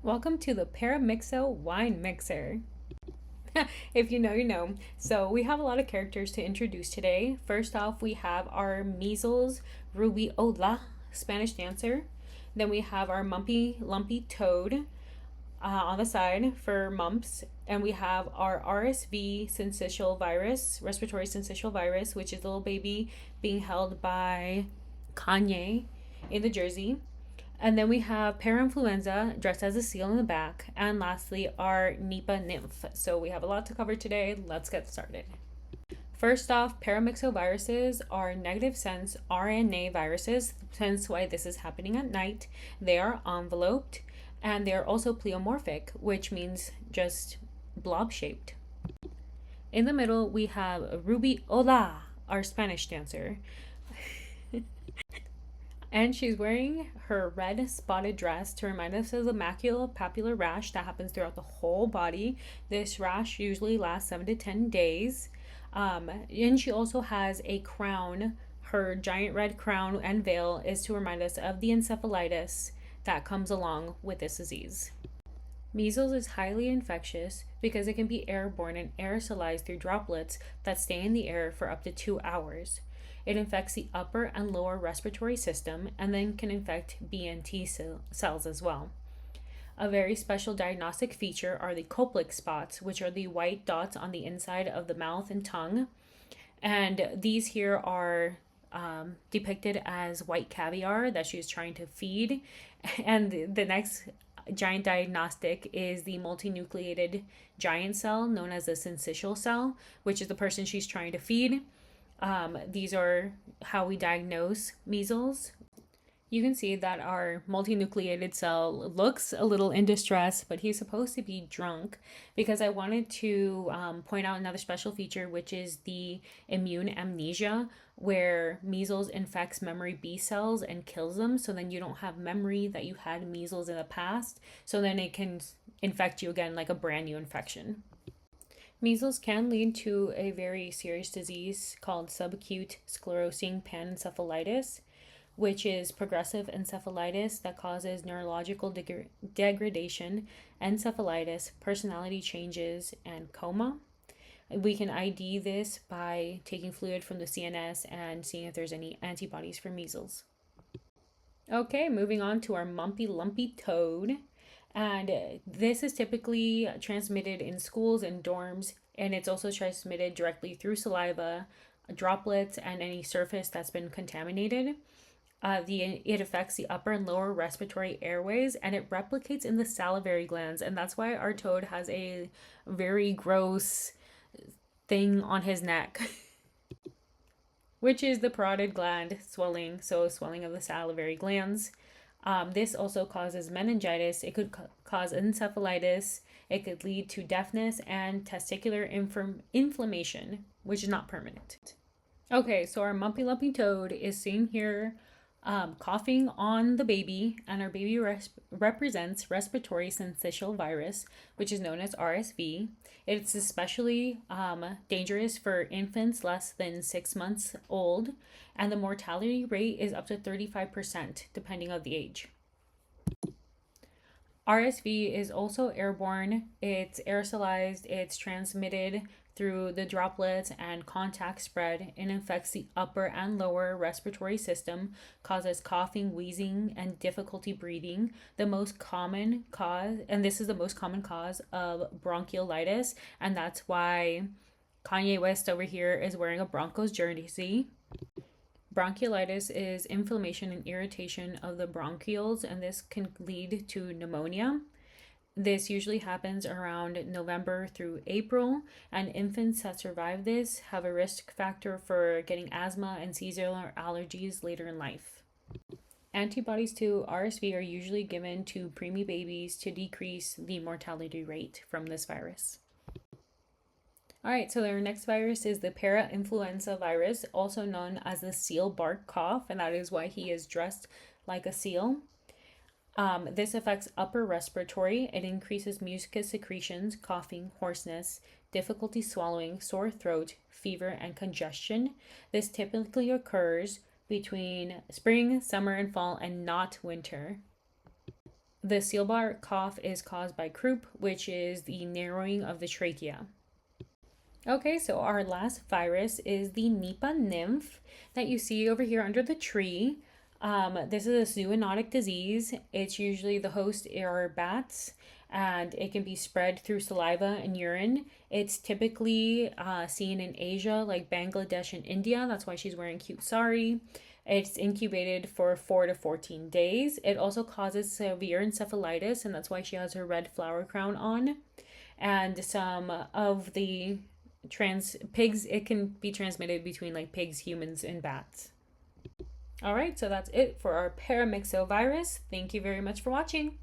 Welcome to the Paramyxo wine mixer. If you know, you know. So, we have a lot of characters to introduce today. First off, we have our measles Rubeola Spanish dancer. Then we have our mumpy lumpy toad on the side for mumps. And we have our RSV syncytial virus, respiratory syncytial virus, which is the little baby being held by Kanye in the jersey. And then we have Parainfluenza dressed as a seal in the back. And lastly, our Nipah nymph. So we have a lot to cover today. Let's get started. First off, paramyxoviruses are negative sense RNA viruses, hence why this is happening at night. They are enveloped and they are also pleomorphic, which means just blob shaped. In the middle, we have Rubeola, our Spanish dancer. And she's wearing her red spotted dress to remind us of the maculopapular rash that happens throughout the whole body. This rash usually lasts 7 to 10 days. And she also has a crown. Her giant red crown and veil is to remind us of the encephalitis that comes along with this disease. Measles is highly infectious because it can be airborne and aerosolized through droplets that stay in the air for up to 2 hours. It infects the upper and lower respiratory system and then can infect B and T cells as well. A very special diagnostic feature are the Koplik spots, which are the white dots on the inside of the mouth and tongue. And these here are depicted as white caviar that she's trying to feed. And the next giant diagnostic is the multinucleated giant cell known as the syncytial cell, which is the person she's trying to feed. These are how we diagnose measles. You can see that our multinucleated cell looks a little in distress, but he's supposed to be drunk because I wanted to point out another special feature, which is the immune amnesia, where measles infects memory B cells and kills them. So then you don't have memory that you had measles in the past. So then it can infect you again like a brand new infection. Measles can lead to a very serious disease called subacute sclerosing panencephalitis, which is progressive encephalitis that causes neurological degradation, encephalitis, personality changes, and coma. We can ID this by taking fluid from the CNS and seeing if there's any antibodies for measles. Okay, moving on to our mumpy lumpy toad. And this is typically transmitted in schools and dorms, and it's also transmitted directly through saliva, droplets, and any surface that's been contaminated. It affects the upper and lower respiratory airways, and it replicates in the salivary glands, and that's why our toad has a very gross thing on his neck, which is the parotid gland swelling, so swelling of the salivary glands. This also causes meningitis. It could cause encephalitis. It could lead to deafness and testicular inflammation, which is not permanent. Okay, so our mumpy lumpy toad is seen here coughing on the baby, and our baby represents respiratory syncytial virus, which is known as RSV. It's especially dangerous for infants less than 6 months old, and the mortality rate is up to 35% depending on the age. RSV is also airborne. It's aerosolized. It's transmitted through the droplets and contact spread. It infects the upper and lower respiratory system, causes coughing, wheezing, and difficulty breathing. The most common cause, and this is the most common cause of bronchiolitis, and that's why Kanye West over here is wearing a Broncos jersey. Bronchiolitis is inflammation and irritation of the bronchioles, and this can lead to pneumonia. This usually happens around November through April, and infants that survive this have a risk factor for getting asthma and seasonal allergies later in life. Antibodies to RSV are usually given to preemie babies to decrease the mortality rate from this virus. All right, so our next virus is the Parainfluenza virus, also known as the seal bark cough, and that is why he is dressed like a seal. This affects upper respiratory. It increases mucus secretions, coughing, hoarseness, difficulty swallowing, sore throat, fever, and congestion. This typically occurs between spring, summer, and fall, and not winter. The seal-bar cough is caused by croup, which is the narrowing of the trachea. Okay, so our last virus is the Nipah nymph that you see over here under the tree. This is a zoonotic disease. It's usually the host are bats, and it can be spread through saliva and urine. It's typically seen in Asia, like Bangladesh and India. That's why she's wearing cute sari. It's incubated for 4 to 14 days. It also causes severe encephalitis, and that's why she has her red flower crown on. And some of the pigs, it can be transmitted between like pigs, humans, and bats. All right, so that's it for our Paramyxovirus. Thank you very much for watching.